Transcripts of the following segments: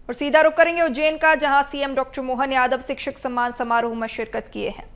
और सीधा रुख करेंगे उज्जैन का, जहां सीएम डॉक्टर मोहन यादव शिक्षक सम्मान समारोह में शिरकत किए हैं।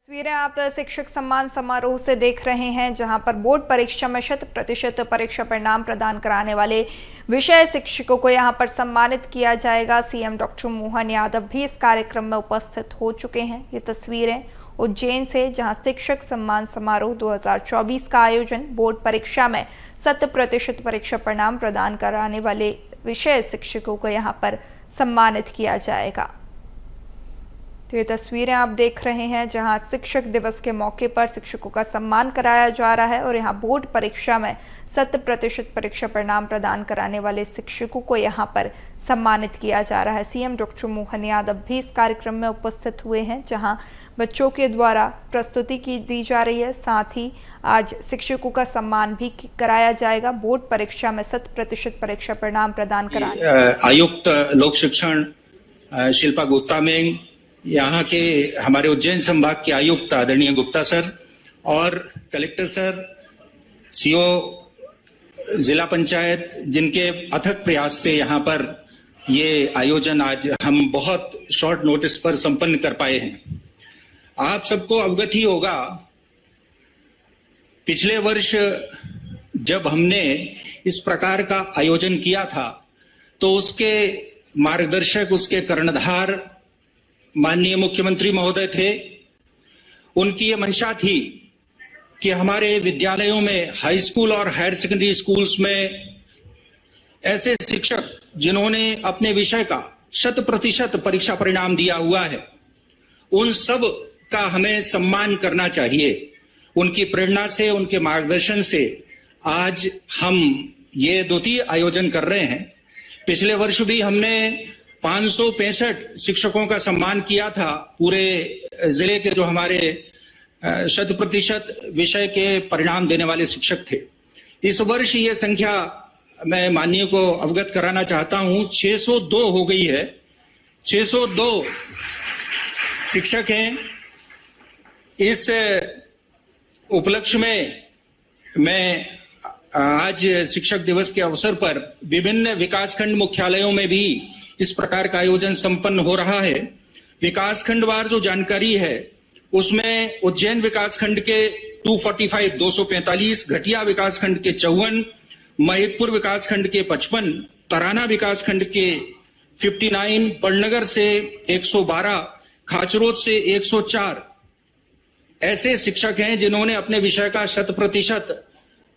तस्वीरें आप शिक्षक सम्मान समारोह से देख रहे हैं, जहां पर बोर्ड परीक्षा में 100% परीक्षा परिणाम प्रदान कराने वाले विषय शिक्षकों को यहां पर सम्मानित किया जाएगा। सीएम डॉक्टर मोहन यादव भी इस कार्यक्रम में उपस्थित हो चुके हैं। ये तस्वीरें उज्जैन से, जहां शिक्षक सम्मान समारोह 2024 का आयोजन बोर्ड परीक्षा में 100% परीक्षा परिणाम प्रदान कराने वाले विषय शिक्षकों को यहाँ पर सम्मानित किया जाएगा। तो ये तस्वीरें आप देख रहे हैं, जहां शिक्षक दिवस के मौके पर शिक्षकों का सम्मान कराया जा रहा है और यहाँ बोर्ड परीक्षा में 100% परीक्षा परिणाम प्रदान कराने वाले शिक्षकों को यहाँ पर सम्मानित किया जा रहा है। सीएम डॉक्टर मोहन यादव भी इस कार्यक्रम में उपस्थित हुए हैं, जहां बच्चों के द्वारा प्रस्तुति की दी जा रही है। साथ ही आज शिक्षकों का सम्मान भी कराया जाएगा। बोर्ड परीक्षा में 100% परीक्षा परिणाम प्रदान कराने आयुक्त लोक शिक्षण शिल्पा गुप्ता में, यहाँ के हमारे उज्जैन संभाग के आयुक्त आदरणीय गुप्ता सर और कलेक्टर सर, सीओ जिला पंचायत, जिनके अथक प्रयास से यहाँ पर ये आयोजन आज हम बहुत शॉर्ट नोटिस पर संपन्न कर पाए हैं। आप सबको अवगत ही होगा, पिछले वर्ष जब हमने इस प्रकार का आयोजन किया था तो उसके मार्गदर्शक, उसके कर्णधार माननीय मुख्यमंत्री महोदय थे। उनकी ये मंशा थी कि हमारे विद्यालयों में, हाई स्कूल और हायर सेकेंडरी स्कूल्स में ऐसे शिक्षक जिन्होंने अपने विषय का 100% परीक्षा परिणाम दिया हुआ है, उन सब का हमें सम्मान करना चाहिए। उनकी प्रेरणा से, उनके मार्गदर्शन से आज हम ये द्वितीय आयोजन कर रहे हैं। पिछले वर्ष भी हमने 565 शिक्षकों का सम्मान किया था, पूरे जिले के जो हमारे 100% विषय के परिणाम देने वाले शिक्षक थे। इस वर्ष ये संख्या मैं माननीय को अवगत कराना चाहता हूं, 602 हो गई है। 602 शिक्षक हैं। इस उपलक्ष्य में मैं आज शिक्षक दिवस के अवसर पर विभिन्न विकासखंड मुख्यालयों में भी इस प्रकार का आयोजन संपन्न हो रहा है। विकासखंडवार जो जानकारी है उसमें उज्जैन विकासखंड के 245, 245, घटिया विकासखंड के 54, महिदपुर विकासखंड के 55, तराना विकासखंड के 59, बड़नगर से 112, खाचरोद से 104 ऐसे शिक्षक हैं जिन्होंने अपने विषय का 100%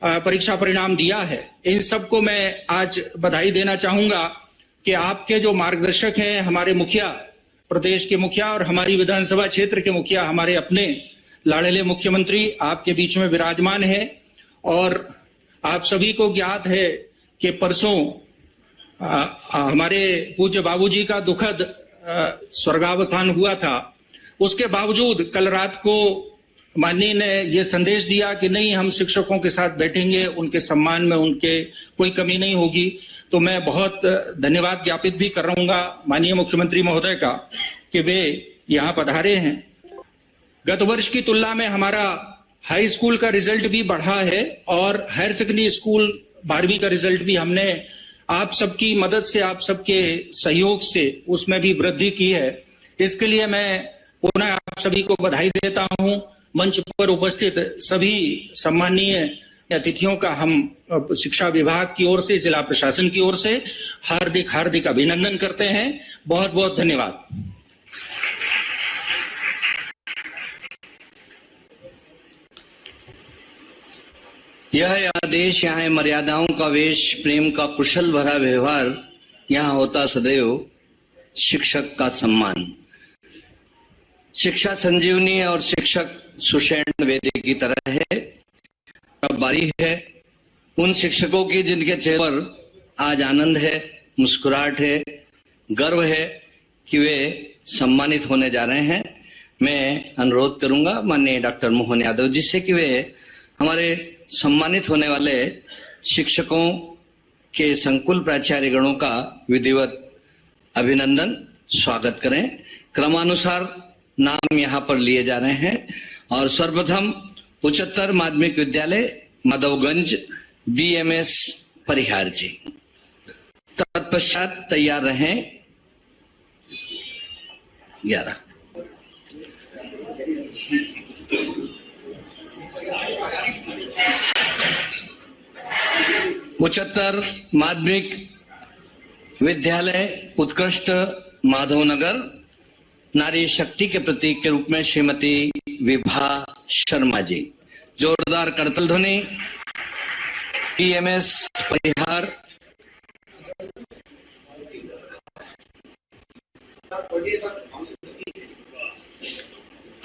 परीक्षा परिणाम दिया है। इन सबको मैं आज बधाई देना चाहूंगा कि आपके जो मार्गदर्शक हैं, हमारे मुखिया, प्रदेश के मुखिया और हमारी विधानसभा क्षेत्र के मुखिया, हमारे अपने लाडले मुख्यमंत्री आपके बीच में विराजमान है। और आप सभी को ज्ञात है कि परसों हमारे पूज्य बाबूजी का दुखद स्वर्गावसान हुआ था। उसके बावजूद कल रात को माननीय ने यह संदेश दिया कि नहीं, हम शिक्षकों के साथ बैठेंगे, उनके सम्मान में उनके कोई कमी नहीं होगी। तो मैं बहुत धन्यवाद ज्ञापित भी कर रहूंगा माननीय मुख्यमंत्री महोदय का कि वे यहाँ पधारे हैं। गत वर्ष की तुलना में हमारा हाई स्कूल का रिजल्ट भी बढ़ा है और हायर सेकेंडरी स्कूल 12वीं का रिजल्ट भी हमने आप सबकी मदद से, आप सबके सहयोग से उसमें भी वृद्धि की है। इसके लिए मैं पुनः आप सभी को बधाई देता हूं। मंच पर उपस्थित सभी सम्मानीय अतिथियों का हम शिक्षा विभाग की ओर से, जिला प्रशासन की ओर से हार्दिक हार्दिक अभिनंदन करते हैं। बहुत बहुत धन्यवाद। यह आदेश यहाँ मर्यादाओं का वेश, प्रेम का कुशल भरा व्यवहार, यहाँ होता सदैव शिक्षक का सम्मान। शिक्षा संजीवनी और शिक्षक सुषैण वेदी की तरह है। अब बारी है उन शिक्षकों की जिनके चेहरे पर आज आनंद है, मुस्कुराहट है, गर्व है कि वे सम्मानित होने जा रहे हैं। मैं अनुरोध करूंगा माननीय डॉक्टर मोहन यादव जी से कि वे हमारे सम्मानित होने वाले शिक्षकों के संकुल प्राचार्य गणों का विधिवत अभिनंदन स्वागत करें। क्रमानुसार नाम यहाँ पर लिए जा रहे हैं और सर्वप्रथम उच्चतर माध्यमिक विद्यालय माधवगंज BMS परिहार जी। तत्पश्चात तैयार रहें। 11 उच्चतर माध्यमिक विद्यालय उत्कृष्ट माधवनगर नारी शक्ति के प्रतीक के रूप में श्रीमती विभा शर्मा जी। जोरदार करतल ध्वनि। BMS परिहार।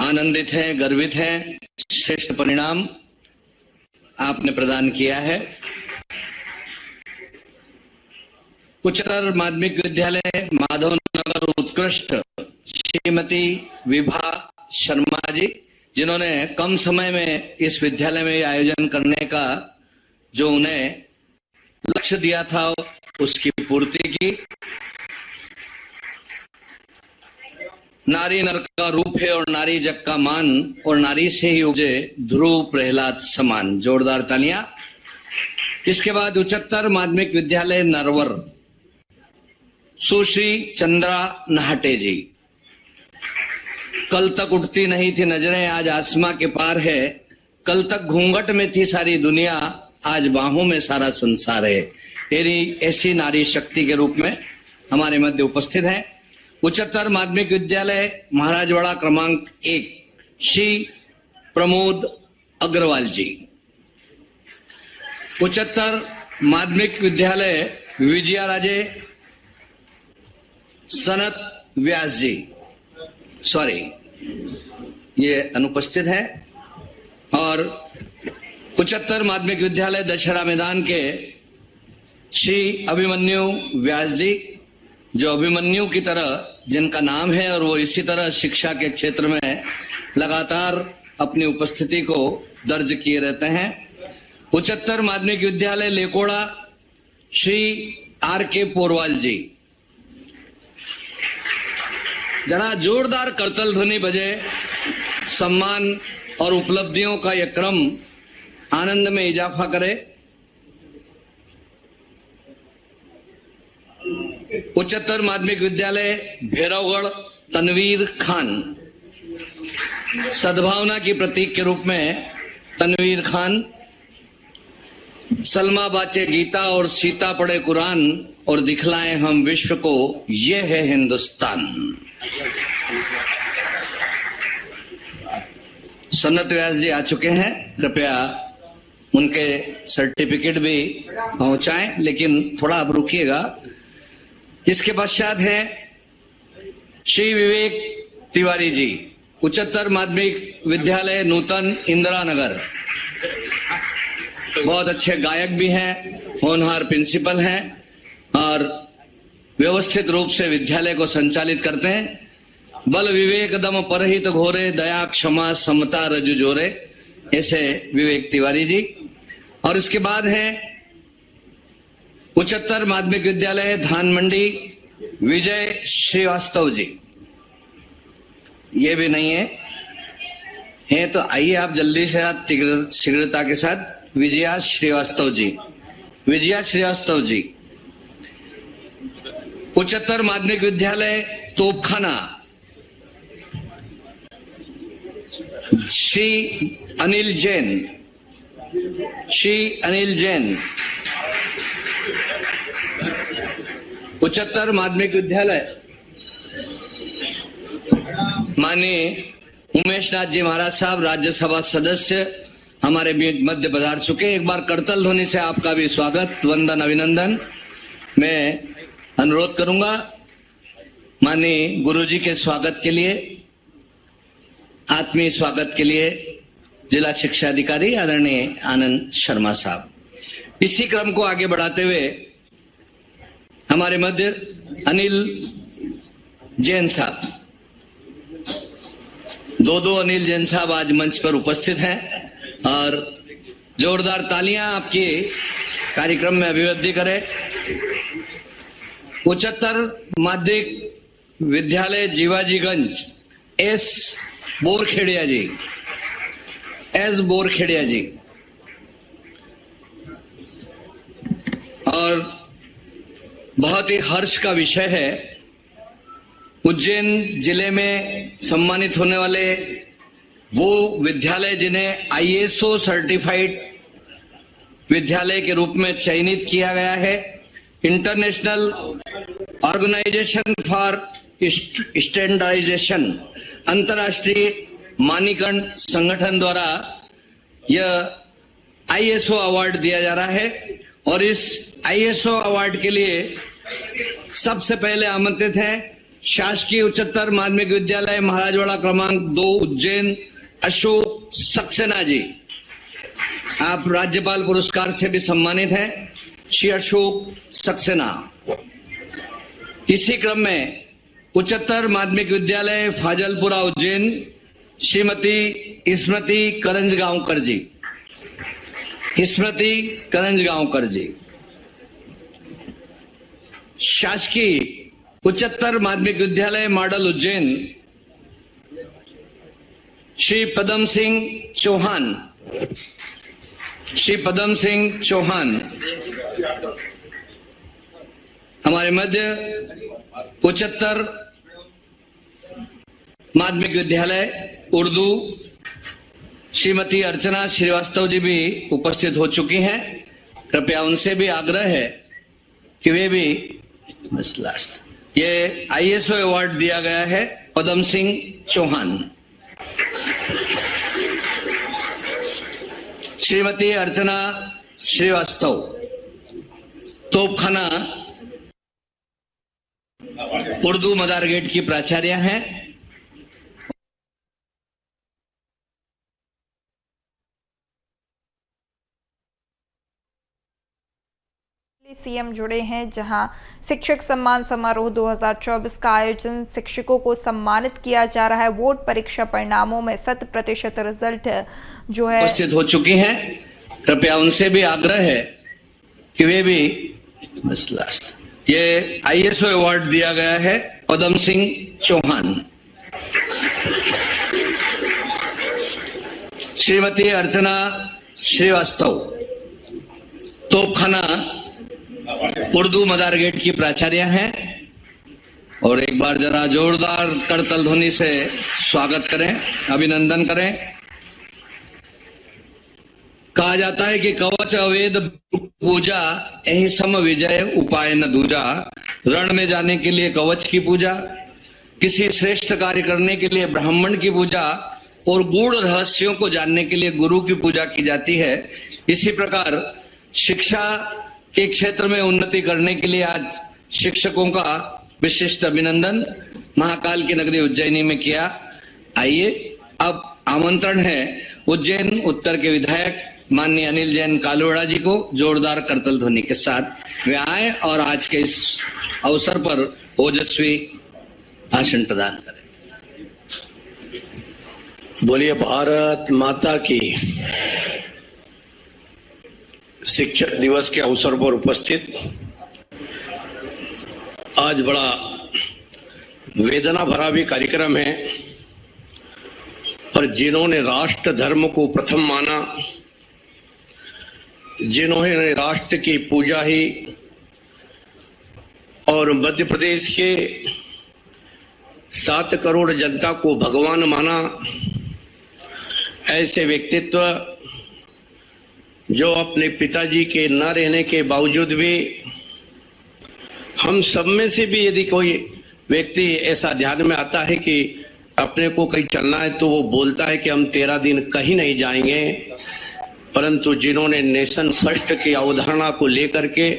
आनंदित हैं, गर्वित हैं, श्रेष्ठ परिणाम आपने प्रदान किया है। उच्चतर माध्यमिक विद्यालय माधवनगर उत्कृष्ट श्रीमती विभा शर्मा जी, जिन्होंने कम समय में इस विद्यालय में आयोजन करने का जो उन्हें लक्ष्य दिया था उसकी पूर्ति की। नारी नर का रूप है और नारी जग का मान, और नारी से ही उपजे ध्रुव प्रहलाद समान। जोरदार तालियां। इसके बाद उच्चतर माध्यमिक विद्यालय नरवर सुश्री चंद्रा नहाटे जी। कल तक उठती नहीं थी नजरें, आज आसमां के पार है। कल तक घूंघट में थी सारी दुनिया, आज बाहों में सारा संसार है। ऐसी नारी शक्ति के रूप में हमारे मध्य उपस्थित है। उच्चतर माध्यमिक विद्यालय महाराजवाड़ा क्रमांक 1 श्री प्रमोद अग्रवाल जी। उच्चतर माध्यमिक विद्यालय विजयाराजे सनत व्यास जी, सॉरी ये अनुपस्थित है। और उच्चतर माध्यमिक विद्यालय दशहरा मैदान के श्री अभिमन्यु व्यास जी, जो अभिमन्यु की तरह जिनका नाम है और वो इसी तरह शिक्षा के क्षेत्र में लगातार अपनी उपस्थिति को दर्ज किए रहते हैं। उच्चतर माध्यमिक विद्यालय लेकोड़ा श्री RK पोरवाल जी। जरा जोरदार करतल ध्वनि बजे। सम्मान और उपलब्धियों का यह क्रम आनंद में इजाफा करे। उच्चतर माध्यमिक विद्यालय भैरवगढ़ तनवीर खान। सद्भावना की प्रतीक के रूप में तनवीर खान। सलमा बाचे गीता और सीता पढ़े कुरान और दिखलाएं हम विश्व को, ये है हिंदुस्तान। सन्नत व्यास जी आ चुके हैं, कृपया उनके सर्टिफिकेट भी पहुंचाएं, लेकिन थोड़ा आप रुकिएगा। इसके पश्चात है श्री विवेक तिवारी जी, उच्चतर माध्यमिक विद्यालय नूतन इंदिरा नगर। बहुत अच्छे गायक भी हैं, होनहार प्रिंसिपल हैं और व्यवस्थित रूप से विद्यालय को संचालित करते हैं। बल विवेक दम परहित घोरे, दया क्षमा समता रजु जोरे, ऐसे विवेक तिवारी जी। और इसके बाद है उच्चतर माध्यमिक विद्यालय धान मंडी विजय श्रीवास्तव जी। ये भी नहीं है तो आइए आप जल्दी से शीघ्रता के साथ विजया श्रीवास्तव जी। विजया श्रीवास्तव जी। उच्चतर माध्यमिक विद्यालय तोपखाना श्री अनिल जैन। श्री अनिल जैन। उच्चतर माध्यमिक विद्यालय माननीय उमेश नाथ जी महाराज साहब, राज्यसभा सदस्य हमारे मध्य पधार चुके। एक बार करतल ध्वनि से आपका भी स्वागत, वंदन, अभिनंदन। मैं अनुरोध करूंगा माननीय गुरुजी के स्वागत के लिए, आत्मीय स्वागत के लिए जिला शिक्षा अधिकारी आदरणीय आनंद शर्मा साहब। इसी क्रम को आगे बढ़ाते हुए हमारे मध्य अनिल जैन साहब, दो अनिल जैन साहब आज मंच पर उपस्थित हैं और जोरदार तालियां आपकी कार्यक्रम में अभिवृद्धि करें। उच्चतर माध्यमिक विद्यालय जीवाजीगंज एस बोरखेड़िया जी और बहुत ही हर्ष का विषय है, उज्जैन जिले में सम्मानित होने वाले वो विद्यालय जिन्हें ISO सर्टिफाइड विद्यालय के रूप में चयनित किया गया है। इंटरनेशनल ऑर्गेनाइजेशन फॉर स्टैंडर्डाइजेशन, अंतर्राष्ट्रीय मानकीकरण संगठन द्वारा यह ISO अवार्ड दिया जा रहा है और इस ISO अवार्ड के लिए सबसे पहले आमंत्रित हैं शासकीय उच्चतर माध्यमिक विद्यालय महाराजवाड़ा क्रमांक 2 उज्जैन अशोक सक्सेना जी। आप राज्यपाल पुरस्कार से भी सम्मानित हैं, श्री अशोक सक्सेना। इसी क्रम में उच्चतर माध्यमिक विद्यालय फाजलपुरा उज्जैन श्रीमती स्मृति करंजगांवकर जी, स्मृति करंजगांवकर जी। शासकीय उच्चतर माध्यमिक विद्यालय मॉडल उज्जैन श्री पदम सिंह चौहान, श्री पदम सिंह चौहान। हमारे मध्य उच्चतर माध्यमिक विद्यालय उर्दू श्रीमती अर्चना श्रीवास्तव जी भी उपस्थित हो चुकी हैं। कृपया उनसे भी आग्रह है कि वे भी बस लास्ट ये ISO अवार्ड दिया गया है पदम सिंह चौहान। श्रीमती अर्चना श्रीवास्तव तोपखाना उर्दू मदार गेट की प्राचार्य हैं। सीएम जुड़े हैं, जहां शिक्षक सम्मान समारोह 2024 का आयोजन, शिक्षकों को सम्मानित किया जा रहा है। वोट परीक्षा परिणामों में 100% रिजल्ट जो है उपस्थित हो चुकी हैं। कृपया उनसे भी आग्रह है कि वे भी बस लास्ट ये ISO अवार्ड दिया गया है पदम सिंह चौहान। श्रीमती अर्चना श्रीवास्तव तोपखाना उर्दू मदार गेट की प्राचार्य हैं और एक बार जरा जोरदार करतल ध्वनि से स्वागत करें, अभिनंदन करें। कहा जाता है कि कवच अवेद पूजा यही सम विजय उपाय न दूजा। रण में जाने के लिए कवच की पूजा, किसी श्रेष्ठ कार्य करने के लिए ब्राह्मण की पूजा और गूढ़ रहस्यों को जानने के लिए गुरु की पूजा की जाती है। इसी प्रकार शिक्षा के क्षेत्र में उन्नति करने के लिए आज शिक्षकों का विशिष्ट अभिनंदन महाकाल की नगरी उज्जैनी में किया। आइए अब आमंत्रण है उज्जैन उत्तर के विधायक माननीय अनिल जैन कालुवाड़ा जी को जोरदार करतल ध्वनि के साथ वे आए और आज के इस अवसर पर ओजस्वी भाषण प्रदान करें। बोलिए भारत माता की। शिक्षक दिवस के अवसर पर उपस्थित आज बड़ा वेदना भरा भी कार्यक्रम है, पर जिन्होंने राष्ट्र धर्म को प्रथम माना, जिन्होंने राष्ट्र की पूजा ही और मध्य प्रदेश के 7 करोड़ जनता को भगवान माना, ऐसे व्यक्तित्व जो अपने पिताजी के न रहने के बावजूद भी हम सब में से भी यदि कोई व्यक्ति ऐसा ध्यान में आता है कि अपने को कहीं चलना है तो वो बोलता है कि हम 13 दिन कहीं नहीं जाएंगे। परंतु जिन्होंने नेशन फर्स्ट की अवधारणा को लेकर के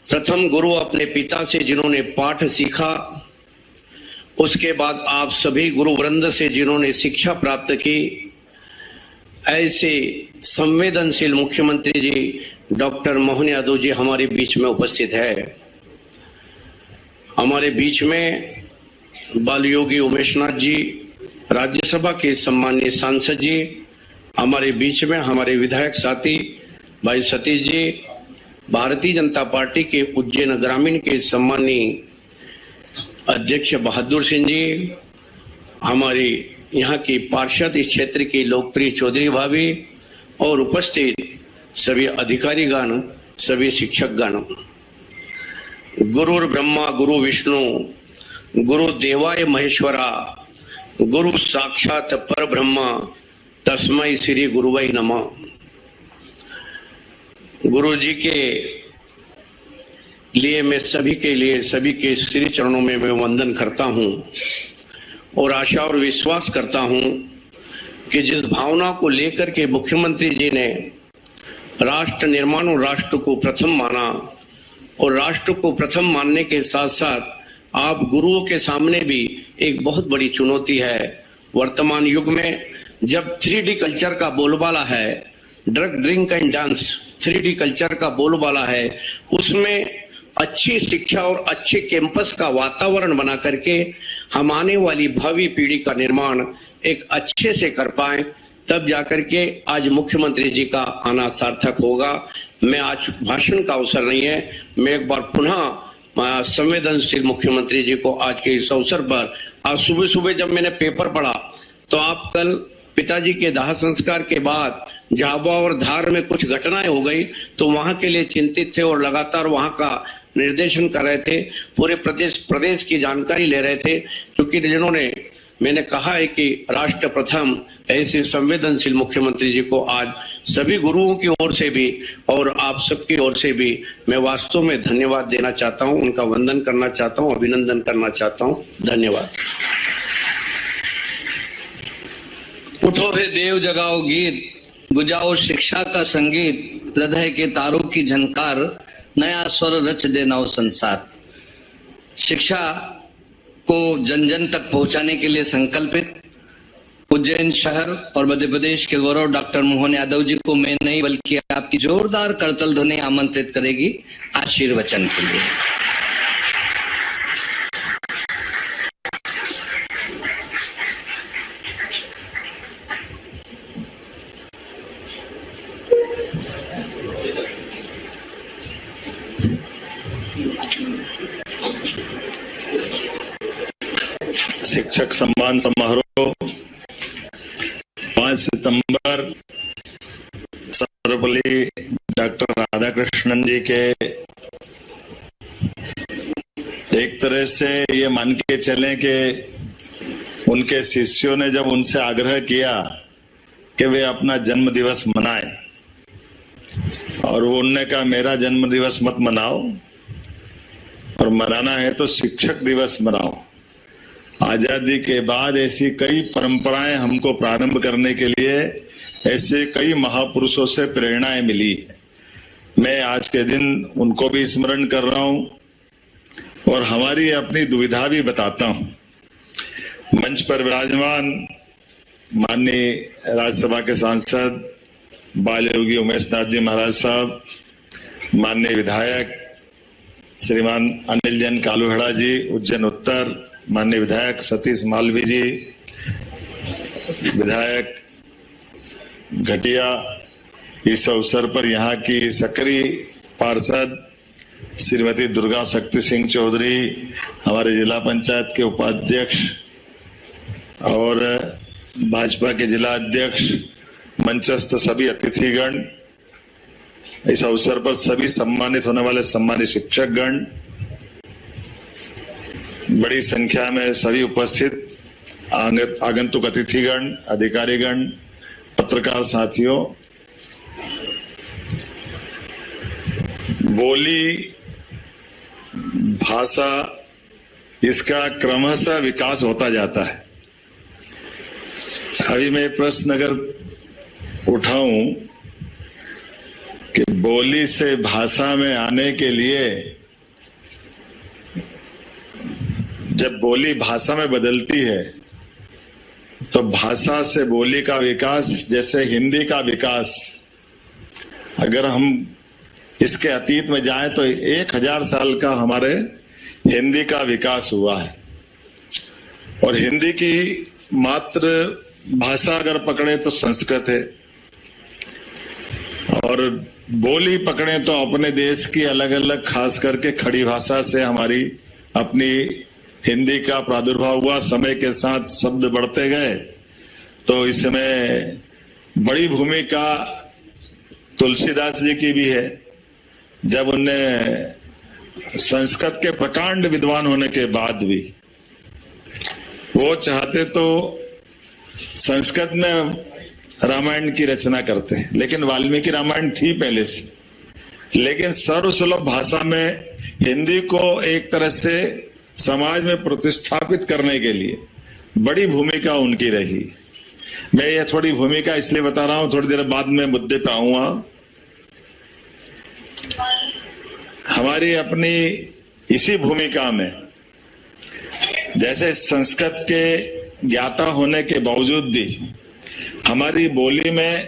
प्रथम गुरु अपने पिता से जिन्होंने पाठ सीखा, उसके बाद आप सभी गुरु वृंद से जिन्होंने शिक्षा प्राप्त की, ऐसे संवेदनशील मुख्यमंत्री जी डॉक्टर मोहन यादव जी हमारे बीच में उपस्थित है। हमारे बीच में बाल योगी उमेशनाथ जी, राज्यसभा के सम्माननीय सांसद जी, हमारे बीच में हमारे विधायक साथी भाई सतीश जी, भारतीय जनता पार्टी के उज्जैन ग्रामीण के सम्माननीय अध्यक्ष बहादुर सिंह जी, हमारे यहाँ की पार्षद इस क्षेत्र की लोकप्रिय चौधरी भाभी और उपस्थित सभी अधिकारीगण, सभी शिक्षकगण। गुरुर् ब्रह्मा गुरु विष्णु गुरु देवाय महेश्वरा गुरु साक्षात पर ब्रह्मा तस्मै श्री गुरुवै नमः। गुरु जी के लिए मैं सभी के लिए सभी के श्री चरणों में मैं वंदन करता हूं और आशा और विश्वास करता हूं कि जिस भावना को लेकर के मुख्यमंत्री जी ने राष्ट्र निर्माण और राष्ट्र को प्रथम माना और राष्ट्र को प्रथम मानने के साथ साथ आप गुरुओं के सामने भी एक बहुत बड़ी चुनौती है। वर्तमान युग में जब 3D कल्चर का बोलबाला है, drug drink and dance 3D culture का बोलबाला है, उसमें अच्छी शिक्षा और अच्छे कैंपस का वातावरण बना करके हम आने वाली भावी पीढ़ी का निर्माण एक अच्छे से कर पाए, तब जाकर के आज मुख्यमंत्री जी का आना सार्थक होगा। मैं आज भाषण का अवसर नहीं है, मैं एक बार पुनः संवेदनशील मुख्यमंत्री जी को आज के इस अवसर पर, आज सुबह सुबह जब मैंने पेपर पढ़ा तो आप कल पिताजी के दाह संस्कार के बाद झाबुआ और धार में कुछ घटनाएं हो गई तो वहां के लिए चिंतित थे और लगातार वहां का निर्देशन कर रहे थे, पूरे प्रदेश की जानकारी ले रहे थे, क्योंकि जिन्होंने मैंने कहा है कि राष्ट्र प्रथम, ऐसे संवेदनशील मुख्यमंत्री जी को आज सभी गुरुओं की ओर से भी और आप सबकी ओर से भी मैं वास्तव में धन्यवाद देना चाहता हूं, उनका वंदन करना चाहता हूं, अभिनंदन करना चाहता हूं। धन्यवाद। उठो हे देव जगाओ गीत, बुझाओ शिक्षा का संगीत, हृदय के तारों की झनकार, नया स्वर रच दे नव संसार। शिक्षा को जन जन तक पहुंचाने के लिए संकल्पित उज्जैन शहर और मध्य प्रदेश के गौरव डॉक्टर मोहन यादव जी को मैं नहीं बल्कि आपकी जोरदार करतल ध्वनि आमंत्रित करेगी आशीर्वचन के लिए। शिक्षक सम्मान समारोह 5 सितंबर सर्वपल्ली डॉक्टर राधाकृष्णन जी के एक तरह से ये मान के चलें कि उनके शिष्यों ने जब उनसे आग्रह किया कि वे अपना जन्म दिवस मनाएं और वो उनने कहा मेरा जन्म दिवस मत मनाओ और मनाना है तो शिक्षक दिवस मनाओ। आजादी के बाद ऐसी कई परंपराएं हमको प्रारंभ करने के लिए ऐसे कई महापुरुषों से प्रेरणाएं मिली है। मैं आज के दिन उनको भी स्मरण कर रहा हूं और हमारी अपनी दुविधा भी बताता हूं। मंच पर विराजमान माननीय राज्यसभा के सांसद बाल योगी उमेशनाथ जी महाराज साहब, माननीय विधायक श्रीमान अनिल जैन कालूहड़ा जी उज्जैन उत्तर, माननीय विधायक सतीश मालवी जी, विधायक घटिया, इस अवसर पर यहाँ की सक्रिय पार्षद श्रीमती दुर्गा शक्ति सिंह चौधरी, हमारे जिला पंचायत के उपाध्यक्ष और भाजपा के जिला अध्यक्ष, मंचस्थ सभी अतिथिगण, इस अवसर पर सभी सम्मानित होने वाले सम्मानित शिक्षकगण, बड़ी संख्या में सभी उपस्थित आगंतुक अतिथिगण, अधिकारीगण, पत्रकार साथियों, बोली भाषा इसका क्रमशः विकास होता जाता है। अभी मैं प्रश्न अगर उठाऊं कि बोली से भाषा में आने के लिए जब बोली भाषा में बदलती है तो भाषा से बोली का विकास, जैसे हिंदी का विकास, अगर हम इसके अतीत में जाएं तो 1000 साल का हमारे हिंदी का विकास हुआ है। और हिंदी की मात्र भाषा अगर पकड़े तो संस्कृत है, और बोली पकड़े तो अपने देश की अलग अलग, खास करके खड़ी भाषा से हमारी अपनी हिंदी का प्रादुर्भाव हुआ। समय के साथ शब्द बढ़ते गए तो इसमें बड़ी भूमिका तुलसीदास जी की भी है। जब उन्हें संस्कृत के प्रकांड विद्वान होने के बाद भी वो चाहते तो संस्कृत में रामायण की रचना करते हैं, लेकिन वाल्मीकि रामायण थी पहले से, लेकिन सर्वसुलभ भाषा में हिंदी को एक तरह से समाज में प्रतिष्ठापित करने के लिए बड़ी भूमिका उनकी रही। मैं ये थोड़ी भूमिका इसलिए बता रहा हूं, थोड़ी देर बाद में मुद्दे पे आऊंगा। हमारी अपनी इसी भूमिका में, जैसे संस्कृत के ज्ञाता होने के बावजूद भी हमारी बोली में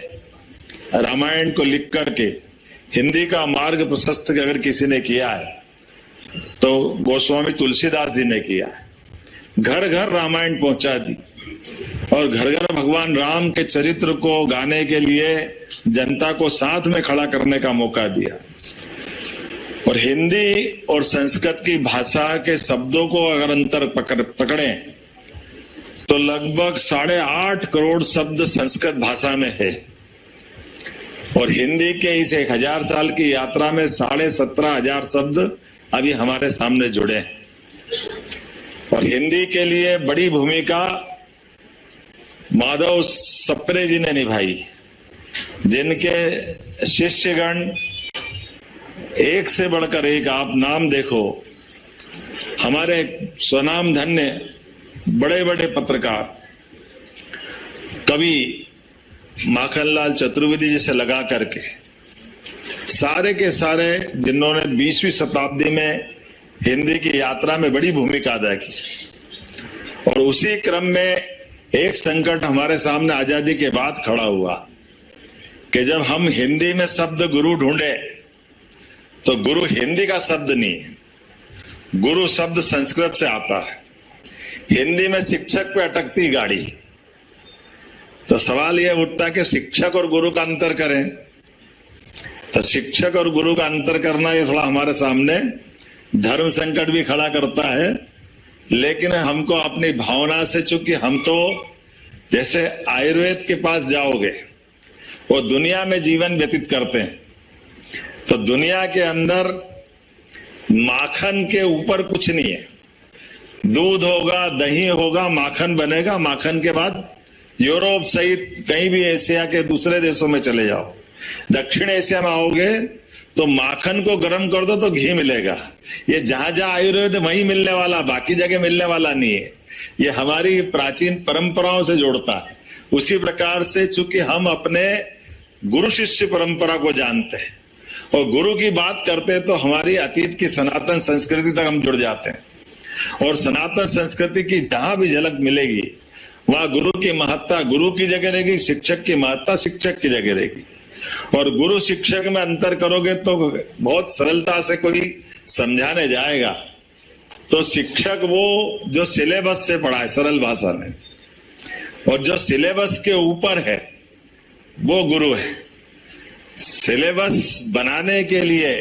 रामायण को लिख करके हिंदी का मार्ग प्रशस्त अगर किसी ने किया है तो गोस्वामी तुलसीदास जी ने किया है। घर घर रामायण पहुंचा दी और घर घर भगवान राम के चरित्र को गाने के लिए जनता को साथ में खड़ा करने का मौका दिया। और हिंदी और संस्कृत की भाषा के शब्दों को अगर अंतर पकड़ें तो लगभग 8.5 करोड़ शब्द संस्कृत भाषा में है, और हिंदी के इस 1000 साल की यात्रा में 17,500 शब्द अभी हमारे सामने जुड़े हैं। और हिंदी के लिए बड़ी भूमिका माधव सप्रे जी ने निभाई, जिनके शिष्यगण एक से बढ़कर एक, आप नाम देखो, हमारे स्वनाम धन्य बड़े बड़े पत्रकार, कवि माखनलाल चतुर्वेदी जी से लगा करके सारे के सारे जिन्होंने 20वीं शताब्दी में हिंदी की यात्रा में बड़ी भूमिका अदा की। और उसी क्रम में एक संकट हमारे सामने आजादी के बाद खड़ा हुआ कि जब हम हिंदी में शब्द गुरु ढूंढे तो गुरु हिंदी का शब्द नहीं है, गुरु शब्द संस्कृत से आता है। हिंदी में शिक्षक पे अटकती गाड़ी, तो सवाल यह उठता कि शिक्षक और गुरु का अंतर करें। तो शिक्षक और गुरु का अंतर करना ये थोड़ा हमारे सामने धर्म संकट भी खड़ा करता है। लेकिन हमको अपनी भावना से, चूंकि हम तो जैसे आयुर्वेद के पास जाओगे वो दुनिया में जीवन व्यतीत करते हैं, तो दुनिया के अंदर माखन के ऊपर कुछ नहीं है। दूध होगा, दही होगा, माखन बनेगा, माखन के बाद यूरोप सहित कहीं भी एशिया के दूसरे देशों में चले जाओ, दक्षिण एशिया में आओगे तो माखन को गर्म कर दो तो घी मिलेगा। ये जहां जहां आयुर्वेद वहीं मिलने वाला, बाकी जगह मिलने वाला नहीं है। ये हमारी प्राचीन परंपराओं से जोड़ता है। उसी प्रकार से चूंकि हम अपने गुरु शिष्य परंपरा को जानते हैं और गुरु की बात करते हैं तो हमारी अतीत की सनातन संस्कृति तक हम जुड़ जाते हैं। और सनातन संस्कृति की जहां भी झलक मिलेगी वहां गुरु की महत्ता गुरु की जगह रहेगी, शिक्षक की महत्ता शिक्षक की जगह रहेगी। और गुरु शिक्षक में अंतर करोगे तो बहुत सरलता से कोई समझाने जाएगा तो शिक्षक वो जो सिलेबस से पढ़ा है सरल भाषा में, और जो सिलेबस के ऊपर है वो गुरु है। सिलेबस बनाने के लिए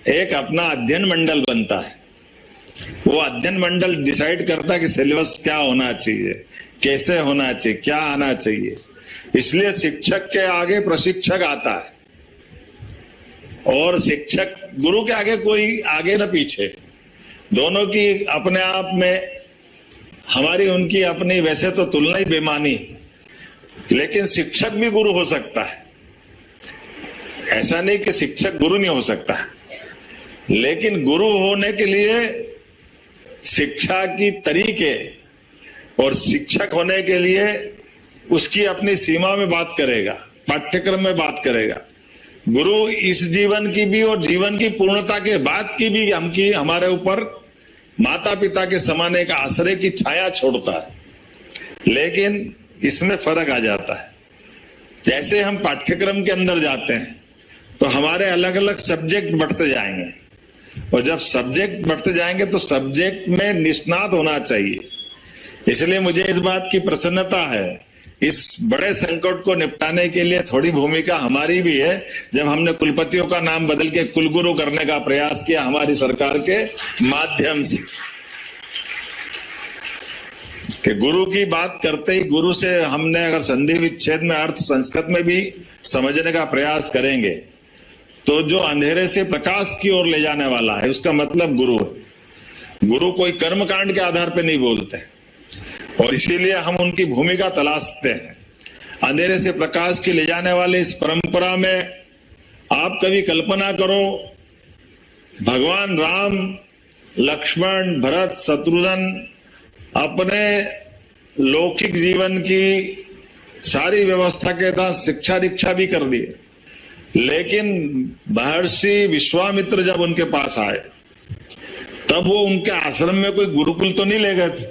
एक अपना अध्ययन मंडल बनता है, वो अध्ययन मंडल डिसाइड करता है कि सिलेबस क्या होना चाहिए, कैसे होना चाहिए, क्या आना चाहिए। इसलिए शिक्षक के आगे प्रशिक्षक आता है और शिक्षक गुरु के आगे कोई आगे न पीछे, दोनों की अपने आप में हमारी उनकी अपनी वैसे तो तुलना ही बेमानी, लेकिन शिक्षक भी गुरु हो सकता है। ऐसा नहीं कि शिक्षक गुरु नहीं हो सकता, लेकिन गुरु होने के लिए शिक्षा की तरीके और शिक्षक होने के लिए उसकी अपनी सीमा में बात करेगा, पाठ्यक्रम में बात करेगा। गुरु इस जीवन की भी और जीवन की पूर्णता के बाद की भी हमारे ऊपर माता पिता के समान एक आश्रय की छाया छोड़ता है। लेकिन इसमें फर्क आ जाता है, जैसे हम पाठ्यक्रम के अंदर जाते हैं तो हमारे अलग अलग सब्जेक्ट बढ़ते जाएंगे, और जब सब्जेक्ट बढ़ते जाएंगे तो सब्जेक्ट में निष्णात होना चाहिए। इसलिए मुझे इस बात की प्रसन्नता है, इस बड़े संकट को निपटाने के लिए थोड़ी भूमिका हमारी भी है, जब हमने कुलपतियों का नाम बदल के कुलगुरु करने का प्रयास किया हमारी सरकार के माध्यम से। कि गुरु की बात करते ही गुरु से हमने अगर संधि विच्छेद में अर्थ संस्कृत में भी समझने का प्रयास करेंगे तो जो अंधेरे से प्रकाश की ओर ले जाने वाला है उसका मतलब गुरु है। गुरु कोई कर्मकांड के आधार पर नहीं बोलते, और इसीलिए हम उनकी भूमिका तलाशते हैं। अंधेरे से प्रकाश की ले जाने वाले इस परंपरा में आप कभी कल्पना करो, भगवान राम, लक्ष्मण, भरत, शत्रुघ्न अपने लौकिक जीवन की सारी व्यवस्था के साथ शिक्षा दीक्षा भी कर दिए, लेकिन महर्षि विश्वामित्र जब उनके पास आए तब वो उनके आश्रम में कोई गुरुकुल तो नहीं ले गए थे,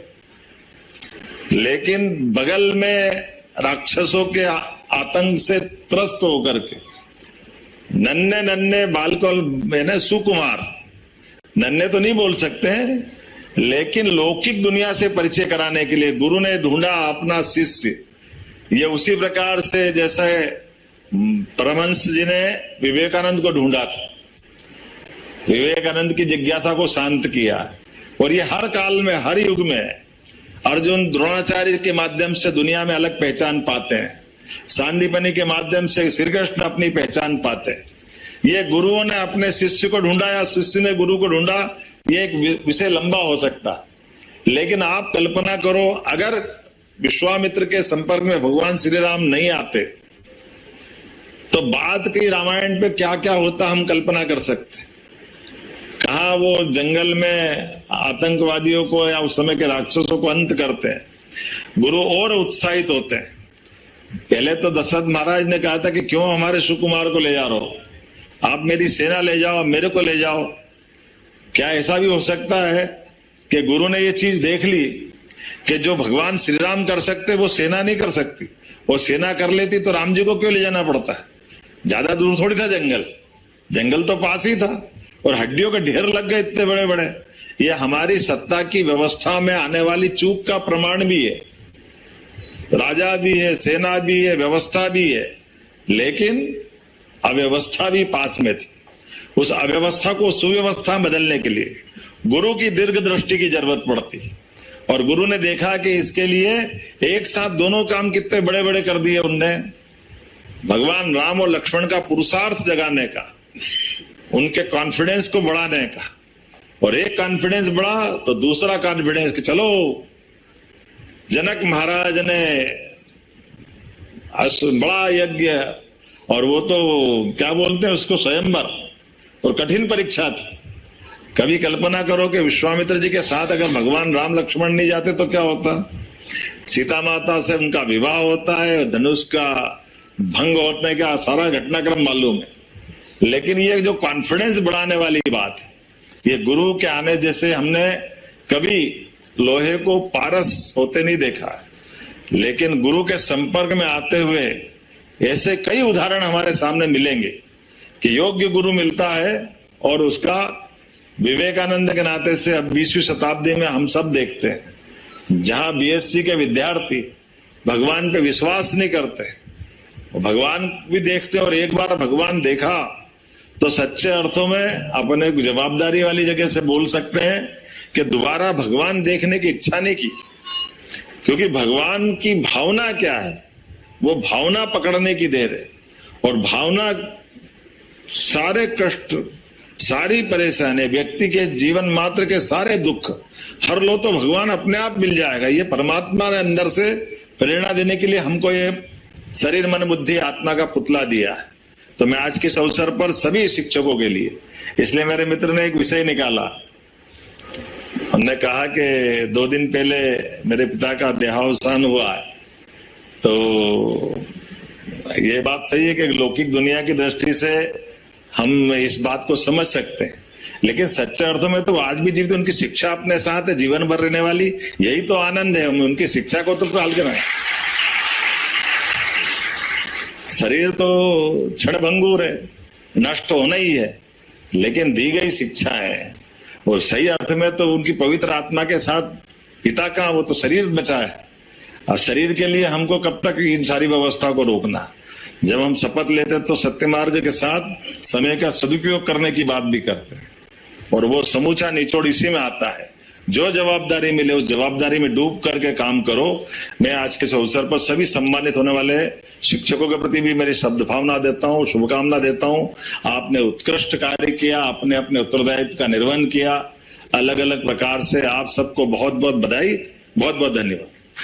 लेकिन बगल में राक्षसों के आतंक से त्रस्त होकर के नन्हे नन्हे बालकों मैंने सुकुमार, नन्हे तो नहीं बोल सकते हैं, लेकिन लौकिक दुनिया से परिचय कराने के लिए गुरु ने ढूंढा अपना शिष्य। ये उसी प्रकार से जैसे परमहंस जी ने विवेकानंद को ढूंढा था, विवेकानंद की जिज्ञासा को शांत किया, और ये हर काल में हर युग में अर्जुन द्रोणाचार्य के माध्यम से दुनिया में अलग पहचान पाते हैं, सांदीपनि के माध्यम से श्री कृष्ण अपनी पहचान पाते हैं। ये गुरुओं ने अपने शिष्य को ढूंढा या शिष्य ने गुरु को ढूंढा, ये एक विषय लंबा हो सकता है। लेकिन आप कल्पना करो, अगर विश्वामित्र के संपर्क में भगवान श्री राम नहीं आते तो बाद की रामायण पे क्या क्या होता हम कल्पना कर सकते। कहा वो जंगल में आतंकवादियों को या उस समय के राक्षसों को अंत करते हैं, गुरु और उत्साहित होते हैं। पहले तो दशरथ महाराज ने कहा था कि क्यों हमारे सुकुमार को ले जा रहे हो, आप मेरी सेना ले जाओ, मेरे को ले जाओ। क्या ऐसा भी हो सकता है कि गुरु ने ये चीज देख ली कि जो भगवान श्री राम कर सकते वो सेना नहीं कर सकती, और सेना कर लेती तो राम जी को क्यों ले जाना पड़ता है? ज्यादा दूर थोड़ी था जंगल, जंगल तो पास ही था, और हड्डियों के ढेर लग गए इतने बड़े बड़े। ये हमारी सत्ता की व्यवस्था में आने वाली चूक का प्रमाण भी है। राजा भी है, सेना भी है, व्यवस्था भी है, लेकिन अव्यवस्था भी पास में थी। उस अव्यवस्था को सुव्यवस्था बदलने के लिए गुरु की दीर्घ दृष्टि की जरूरत पड़ती, और गुरु ने देखा कि इसके लिए एक साथ दोनों काम कितने बड़े बड़े कर दिए उनने। भगवान राम और लक्ष्मण का पुरुषार्थ जगाने का, उनके कॉन्फिडेंस को बढ़ाने का, और एक कॉन्फिडेंस बढ़ा तो दूसरा कॉन्फिडेंस कि चलो जनक महाराज ने बड़ा यज्ञ, और वो तो क्या बोलते हैं उसको, स्वयंवर, और कठिन परीक्षा थी। कभी कल्पना करो कि विश्वामित्र जी के साथ अगर भगवान राम लक्ष्मण नहीं जाते तो क्या होता। सीता माता से उनका विवाह होता है, धनुष का भंग होने का सारा घटनाक्रम मालूम है, लेकिन ये जो कॉन्फिडेंस बढ़ाने वाली बात है, ये गुरु के आने जैसे हमने कभी लोहे को पारस होते नहीं देखा है, लेकिन गुरु के संपर्क में आते हुए ऐसे कई उदाहरण हमारे सामने मिलेंगे कि योग्य गुरु मिलता है, और उसका विवेकानंद के नाते से अब 20वीं शताब्दी में हम सब देखते हैं, जहां बीएससी के विद्यार्थी भगवान पे विश्वास नहीं करते, भगवान भी देखते हैं, और एक बार भगवान देखा तो सच्चे अर्थों में अपने जवाबदारी वाली जगह से बोल सकते हैं कि दोबारा भगवान देखने की इच्छा नहीं की, क्योंकि भगवान की भावना क्या है, वो भावना पकड़ने की देर है, और भावना सारे कष्ट, सारी परेशानी, व्यक्ति के जीवन मात्र के सारे दुख हर लो तो भगवान अपने आप मिल जाएगा। ये परमात्मा ने अंदर से प्रेरणा देने के लिए हमको ये शरीर मन बुद्धि आत्मा का पुतला दिया है। तो मैं आज के इस अवसर पर सभी शिक्षकों के लिए, इसलिए मेरे मित्र ने एक विषय निकाला, हमने कहा कि 2 दिन पहले मेरे पिता का देहावसान हुआ है, तो ये बात सही है कि लौकिक दुनिया की दृष्टि से हम इस बात को समझ सकते हैं, लेकिन सच्चे अर्थों में तो आज भी जीवित उनकी शिक्षा अपने साथ है, जीवन भर रहने वाली, यही तो आनंद है। हम उनकी शिक्षा को तो टाल के रहे। शरीर तो क्षणभंगुर है, नष्ट होना ही है, लेकिन दी गई शिक्षा है और सही अर्थ में तो उनकी पवित्र आत्मा के साथ पिता का वो तो शरीर बचा है। और शरीर के लिए हमको कब तक इन सारी व्यवस्था को रोकना। जब हम शपथ लेते तो सत्य मार्ग के साथ समय का सदुपयोग करने की बात भी करते हैं, और वो समूचा निचोड़ इसी में आता है। जो जवाबदारी मिले उस जवाबदारी में डूब करके काम करो। मैं आज के इस अवसर पर सभी सम्मानित होने वाले शिक्षकों के प्रति भी मेरी सद्भावना देता हूँ, शुभकामना देता हूँ। आपने उत्कृष्ट कार्य किया, आपने अपने उत्तरदायित्व का निर्वहन किया अलग अलग प्रकार से। आप सबको बहुत बहुत बधाई, बहुत बहुत धन्यवाद।